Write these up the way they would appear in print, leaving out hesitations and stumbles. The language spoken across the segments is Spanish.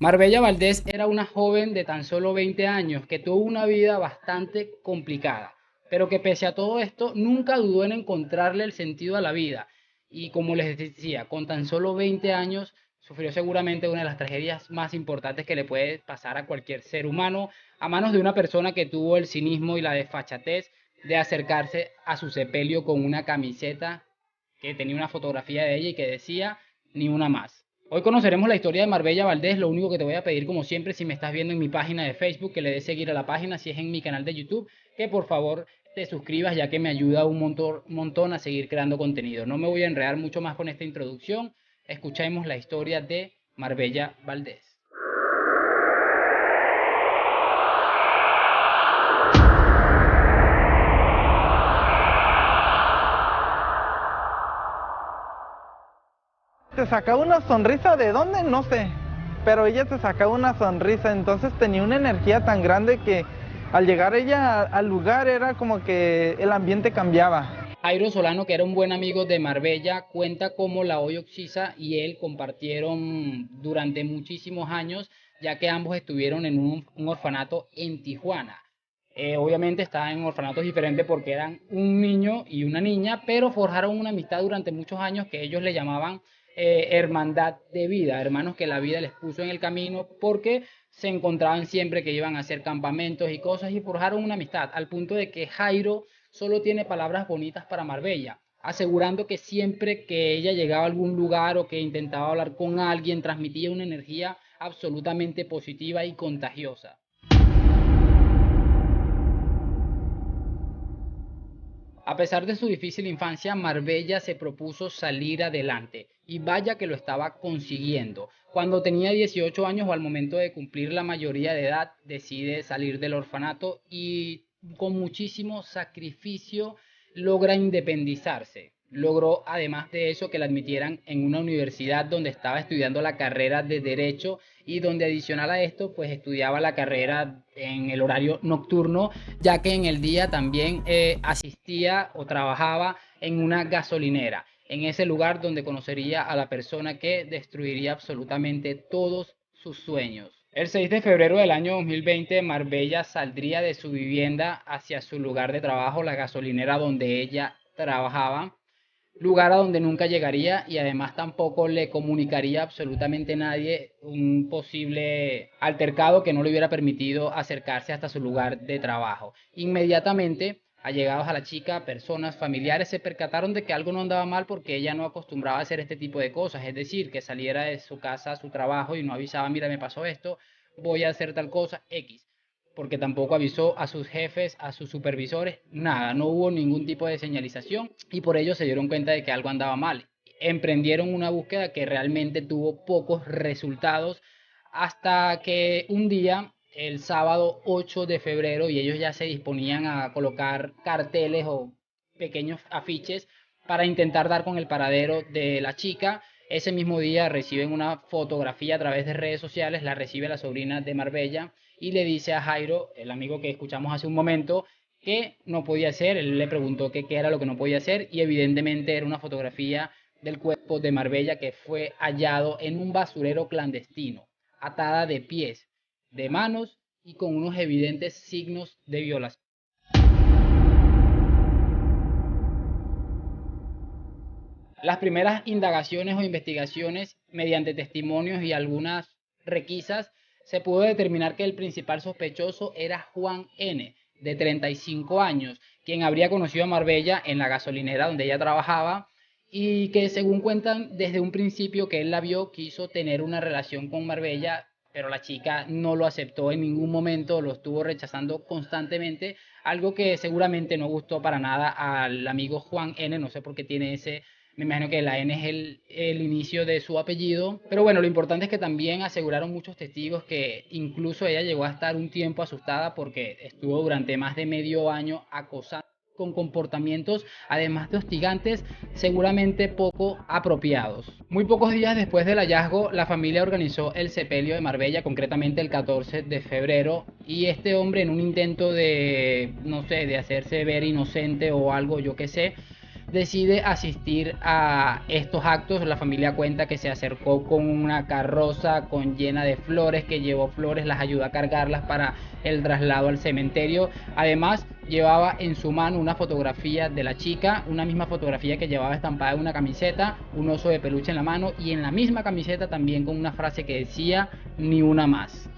Marbella Valdés era una joven de tan solo 20 años que tuvo una vida bastante complicada, pero que pese a todo esto nunca dudó en encontrarle el sentido a la vida. Y como les decía, con tan solo 20 años sufrió seguramente una de las tragedias más importantes que le puede pasar a cualquier ser humano, a manos de una persona que tuvo el cinismo y la desfachatez de acercarse a su sepelio con una camiseta que tenía una fotografía de ella y que decía ni una más. Hoy conoceremos la historia de Marbella Valdés. Lo único que te voy a pedir, como siempre, si me estás viendo en mi página de Facebook, que le des seguir a la página, si es en mi canal de YouTube, que por favor te suscribas, ya que me ayuda montón a seguir creando contenido. No me voy a enredar mucho más con esta introducción. Escuchemos la historia de Marbella Valdés. Te sacaba una sonrisa, ¿de dónde? No sé, pero ella te sacaba una sonrisa, entonces tenía una energía tan grande que al llegar ella al lugar era como que el ambiente cambiaba. Jairo Solano, que era un buen amigo de Marbella, cuenta cómo la Hoyo Oxisa y él compartieron durante muchísimos años, ya que ambos estuvieron en un orfanato en Tijuana. Obviamente estaban en orfanatos diferentes porque eran un niño y una niña, pero forjaron una amistad durante muchos años que ellos le llamaban hermandad de vida, hermanos que la vida les puso en el camino porque se encontraban siempre que iban a hacer campamentos y cosas y forjaron una amistad, al punto de que Jairo solo tiene palabras bonitas para Marbella, asegurando que siempre que ella llegaba a algún lugar o que intentaba hablar con alguien, transmitía una energía absolutamente positiva y contagiosa. A pesar de su difícil infancia, Marbella se propuso salir adelante y vaya que lo estaba consiguiendo. Cuando tenía 18 años o al momento de cumplir la mayoría de edad, decide salir del orfanato y con muchísimo sacrificio logra independizarse. Logró además de eso que la admitieran en una universidad donde estaba estudiando la carrera de Derecho y donde adicional a esto pues estudiaba la carrera en el horario nocturno, ya que en el día también asistía o trabajaba en una gasolinera, en ese lugar donde conocería a la persona que destruiría absolutamente todos sus sueños. El 6 de febrero del año 2020, Marbella saldría de su vivienda hacia su lugar de trabajo, la gasolinera donde ella trabajaba, lugar a donde nunca llegaría y además tampoco le comunicaría absolutamente nadie un posible altercado que no le hubiera permitido acercarse hasta su lugar de trabajo. Inmediatamente, allegados a la chica, personas, familiares se percataron de que algo no andaba mal porque ella no acostumbraba a hacer este tipo de cosas, es decir, que saliera de su casa a su trabajo y no avisaba, mira, me pasó esto, voy a hacer tal cosa, X, porque tampoco avisó a sus jefes, a sus supervisores, nada, no hubo ningún tipo de señalización y por ello se dieron cuenta de que algo andaba mal. Emprendieron una búsqueda que realmente tuvo pocos resultados hasta que un día, el sábado 8 de febrero, y ellos ya se disponían a colocar carteles o pequeños afiches para intentar dar con el paradero de la chica. Ese mismo día reciben una fotografía a través de redes sociales, la recibe la sobrina de Marbella y le dice a Jairo, el amigo que escuchamos hace un momento, que no podía hacer. Él le preguntó qué era lo que no podía hacer y evidentemente era una fotografía del cuerpo de Marbella que fue hallado en un basurero clandestino, atada de pies, de manos y con unos evidentes signos de violación. Las primeras indagaciones o investigaciones mediante testimonios y algunas requisas se pudo determinar que el principal sospechoso era Juan N., de 35 años, quien habría conocido a Marbella en la gasolinera donde ella trabajaba y que según cuentan desde un principio que él la vio quiso tener una relación con Marbella, pero la chica no lo aceptó en ningún momento, lo estuvo rechazando constantemente, algo que seguramente no gustó para nada al amigo Juan N., no sé por qué tiene ese, me imagino que la N es el inicio de su apellido. Pero bueno, lo importante es que también aseguraron muchos testigos que incluso ella llegó a estar un tiempo asustada porque estuvo durante más de medio año acosada con comportamientos, además de hostigantes, seguramente poco apropiados. Muy pocos días después del hallazgo, la familia organizó el sepelio de Marbella, concretamente el 14 de febrero, y este hombre en un intento de, no sé, de hacerse ver inocente o algo, yo qué sé, decide asistir a estos actos. La familia cuenta que se acercó con una carroza llena de flores, que llevó flores, las ayudó a cargarlas para el traslado al cementerio. Además, llevaba en su mano una fotografía de la chica, una misma fotografía que llevaba estampada en una camiseta, un oso de peluche en la mano, y en la misma camiseta también con una frase que decía: ni una más.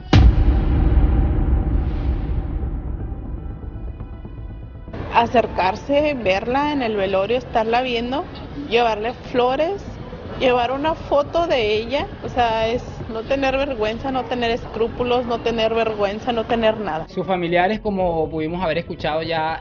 Acercarse, verla en el velorio, estarla viendo, llevarle flores, llevar una foto de ella, o sea, es no tener vergüenza, no tener escrúpulos, no tener vergüenza, no tener nada. Sus familiares, como pudimos haber escuchado ya,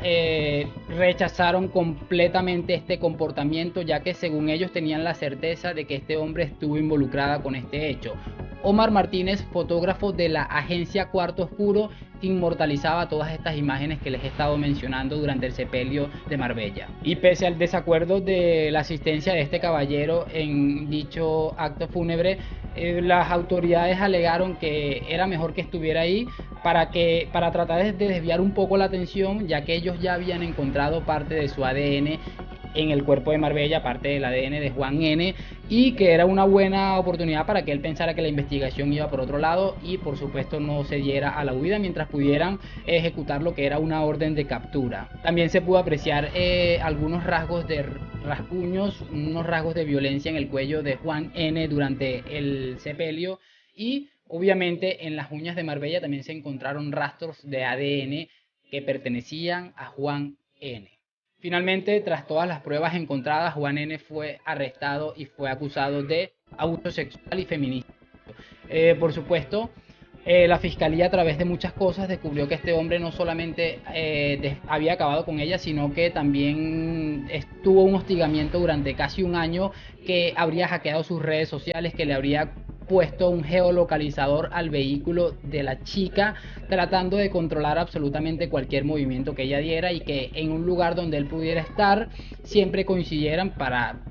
rechazaron completamente este comportamiento, ya que según ellos tenían la certeza de que este hombre estuvo involucrado con este hecho. Omar Martínez, fotógrafo de la agencia Cuarto Oscuro, inmortalizaba todas estas imágenes que les he estado mencionando durante el sepelio de Marbella. Y pese al desacuerdo de la asistencia de este caballero en dicho acto fúnebre, las autoridades alegaron que era mejor que estuviera ahí para tratar de desviar un poco la atención, ya que ellos ya habían encontrado parte de su ADN en el cuerpo de Marbella, parte del ADN de Juan N., y que era una buena oportunidad para que él pensara que la investigación iba por otro lado y por supuesto no se diera a la huida mientras pudieran ejecutar lo que era una orden de captura. También se pudo apreciar algunos rasgos de rasguños, unos rasgos de violencia en el cuello de Juan N. durante el sepelio, y obviamente en las uñas de Marbella también se encontraron rastros de ADN que pertenecían a Juan N. Finalmente, tras todas las pruebas encontradas, Juan N. fue arrestado y fue acusado de abuso sexual y feminicidio. Por supuesto, la fiscalía, a través de muchas cosas, descubrió que este hombre no solamente había acabado con ella, sino que también estuvo un hostigamiento durante casi un año, que habría hackeado sus redes sociales, que le habría puesto un geolocalizador al vehículo de la chica, tratando de controlar absolutamente cualquier movimiento que ella diera, y que en un lugar donde él pudiera estar siempre coincidieran. Para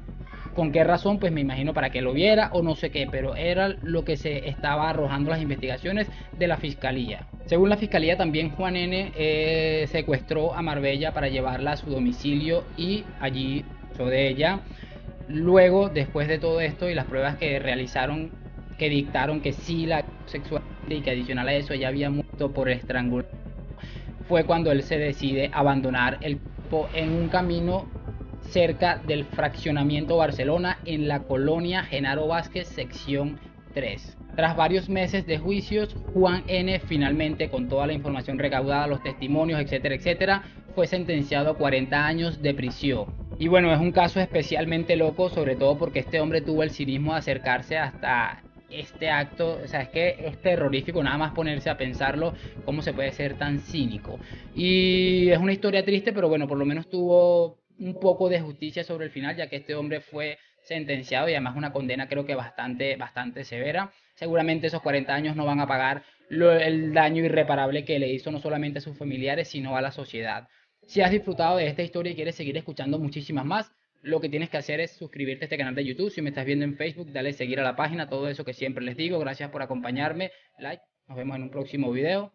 ¿con qué razón? Pues me imagino para que lo viera o no sé qué, pero era lo que se estaba arrojando las investigaciones de la fiscalía. Según la fiscalía, también Juan N. Secuestró a Marbella para llevarla a su domicilio y allí usó de ella. Luego, después de todo esto y las pruebas que realizaron, que dictaron que sí la sexual, y que adicional a eso ella había muerto por estrangulación, fue cuando él se decide abandonar el cuerpo en un camino cerca del fraccionamiento Barcelona, en la colonia Genaro Vázquez, sección 3. Tras varios meses de juicios, Juan N. finalmente, con toda la información recaudada, los testimonios, etcétera, etcétera, fue sentenciado a 40 años de prisión. Y bueno, es un caso especialmente loco, sobre todo porque este hombre tuvo el cinismo de acercarse hasta este acto. O sea, es que es terrorífico nada más ponerse a pensarlo, cómo se puede ser tan cínico. Y es una historia triste, pero bueno, por lo menos tuvo un poco de justicia sobre el final, ya que este hombre fue sentenciado y además una condena creo que bastante severa. Seguramente esos 40 años no van a pagar el daño irreparable que le hizo no solamente a sus familiares, sino a la sociedad. Si has disfrutado de esta historia y quieres seguir escuchando muchísimas más, lo que tienes que hacer es suscribirte a este canal de YouTube. Si me estás viendo en Facebook, dale seguir a la página, todo eso que siempre les digo. Gracias por acompañarme, like, nos vemos en un próximo video.